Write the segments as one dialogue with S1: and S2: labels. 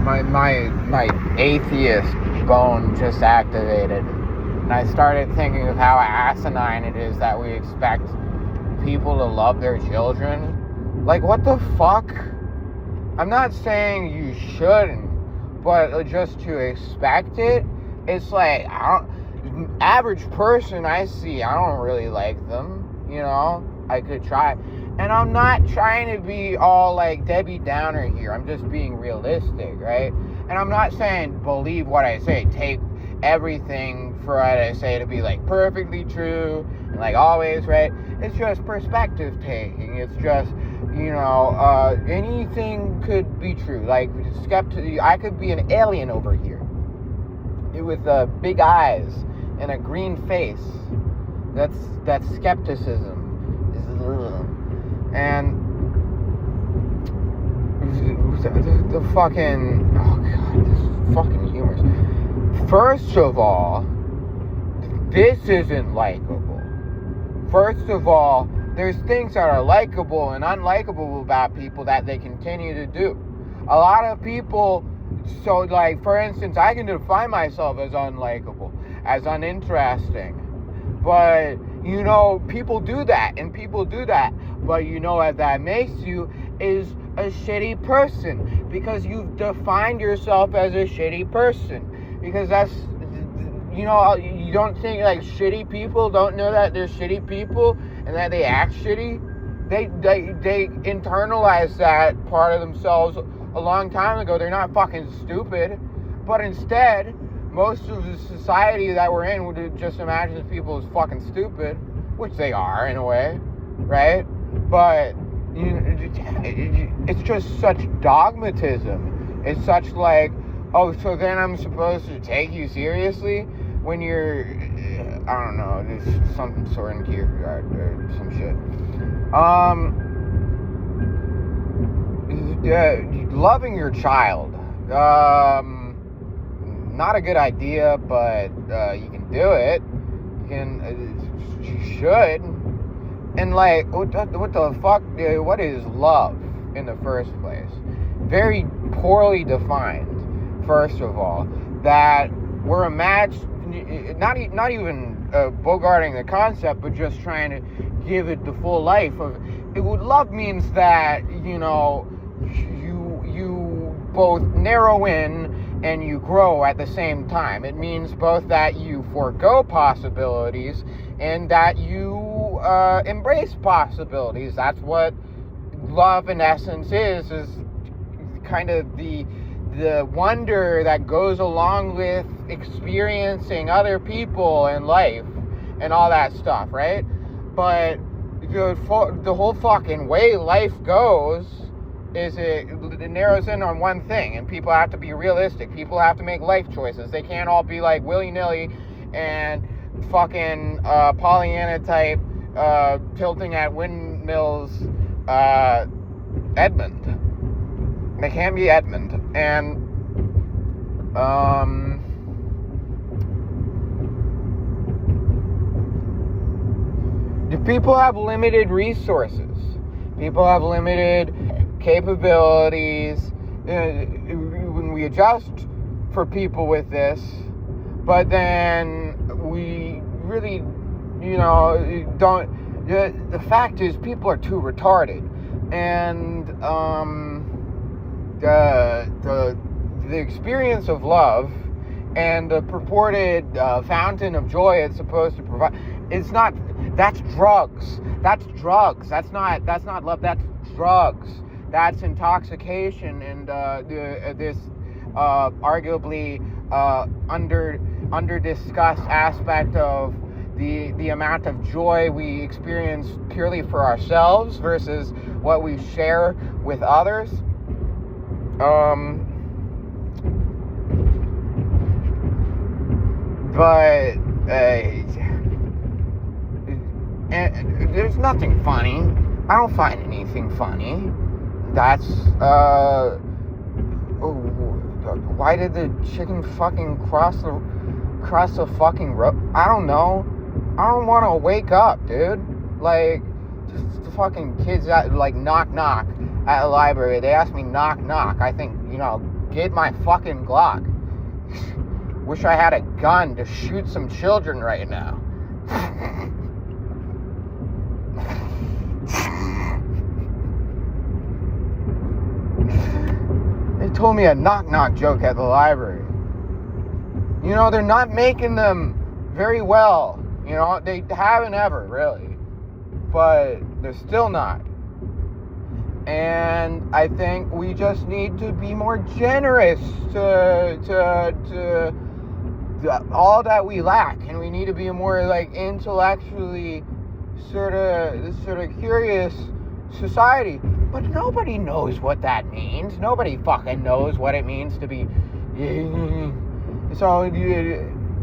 S1: my atheist bone just activated, and I started thinking of how asinine it is that we expect people to love their children. Like, what the fuck? I'm not saying you shouldn't, but just to expect it, it's like, average person I see, I don't really like them, you know? I could try. And I'm not trying to be all like Debbie Downer here. I'm just being realistic, right? And I'm not saying believe what I say. Take everything for what I say to be like perfectly true and like always, right? It's just perspective taking. It's just, anything could be true. Like, I could be an alien over here with big eyes and a green face. That's skepticism. And the fucking, oh god, this fucking humor. First of all, this isn't likable. First of all, there's things that are likable and unlikable about people that they continue to do. A lot of people, so like, for instance, I can define myself as unlikable, as uninteresting. But, people do that, and people do that. But what that makes you is a shitty person, because you've defined yourself as a shitty person. Because that's, you don't think like shitty people don't know that they're shitty people and that they act shitty? They internalize that part of themselves a long time ago. They're not fucking stupid. But instead, most of the society that we're in would just imagine people as fucking stupid, which they are in a way, right? But it's just such dogmatism. It's such like, oh, so then I'm supposed to take you seriously when you're, I don't know, there's some sort of Kierkegaard or some shit. Loving your child. Not a good idea, but you can do it. You should. And like, what the fuck? What is love in the first place? Very poorly defined. First of all, that we're not even bogarting the concept, but just trying to give it the full life of it. Love means that you both narrow in and you grow at the same time. It means both that you forego possibilities and that you embrace possibilities. That's what love in essence is kind of the wonder that goes along with experiencing other people and life and all that stuff, right? But the whole fucking way life goes is it narrows in on one thing, and people have to be realistic. People have to make life choices. They can't all be like willy-nilly and fucking Pollyanna type tilting at windmills Edmund. They can't be Edmund. And people have limited resources. People have limited capabilities. When we adjust for people with this, but then we really, don't. The fact is, people are too retarded, and the experience of love and the purported fountain of joy it's supposed to provide, it's not. That's drugs. That's drugs. That's not love. That's drugs. That's intoxication, and this arguably under discussed aspect of the amount of joy we experience purely for ourselves versus what we share with others. But and there's nothing funny. I don't find anything funny. That's why did the chicken fucking cross the fucking road? I don't know. I don't want to wake up, dude. Like, just the fucking kids that like knock knock at a library. They ask me knock knock. I think get my fucking Glock. Wish I had a gun to shoot some children right now. They told me a knock-knock joke at the library. You know, they're not making them very well. You know, they haven't ever, really. But they're still not. And I think we just need to be more generous to all that we lack. And we need to be more, like, intellectually sort of curious society. But nobody knows what that means. Nobody fucking knows what it means to be... So,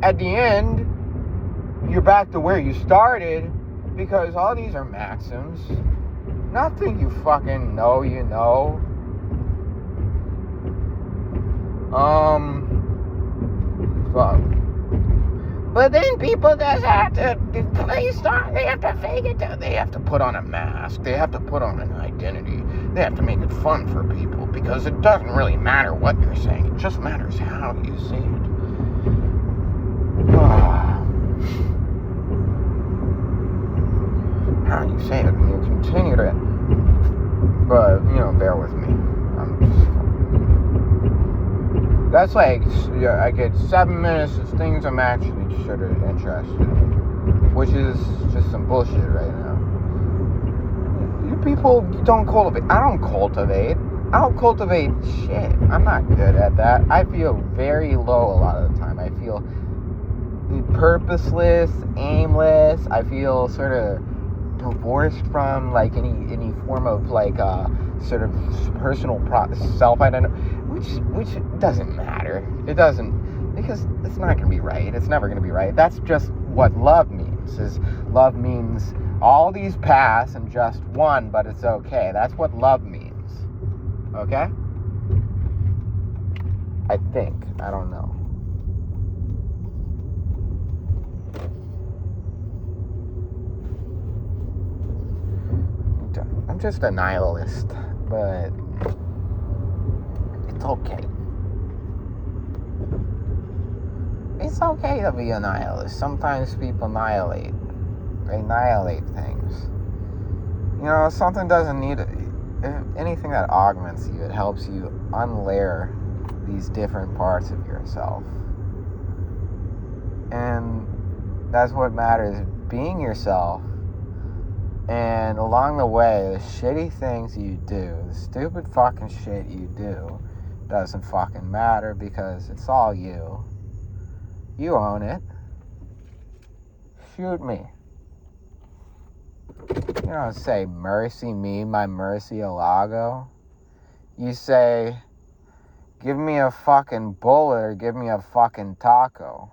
S1: at the end, you're back to where you started, because all these are maxims. Nothing you fucking know, you know. Fuck. But then people just have to play start. They have to fake it. They have to put on a mask. They have to put on an identity. They have to make it fun for people, because it doesn't really matter what you're saying. It just matters how you say it. How you say it, and you continue to. But, you know, bear with me. That's like, I get 7 minutes of things I'm actually sort of interested in, which is just some bullshit right now. You people don't cultivate. I don't cultivate shit. I'm not good at that. I feel very low a lot of the time. I feel purposeless, aimless. I feel sort of divorced from, like, any form of, like, sort of personal self-identity, which doesn't matter. It doesn't, because it's not going to be right. It's never going to be right. That's just what love means. Love means all these paths and just one, but it's okay. That's what love means. Okay? I think. I don't know. I'm just a nihilist, but it's okay. It's okay to be a nihilist. Sometimes people annihilate. They annihilate things. You know, something doesn't need anything that augments you. It helps you unlayer these different parts of yourself. And that's what matters, being yourself. And along the way, the shitty things you do, the stupid fucking shit you do, doesn't fucking matter, because it's all you. You own it. Shoot me. You don't say, mercy me, my Murcielago. You say, give me a fucking bullet or give me a fucking taco.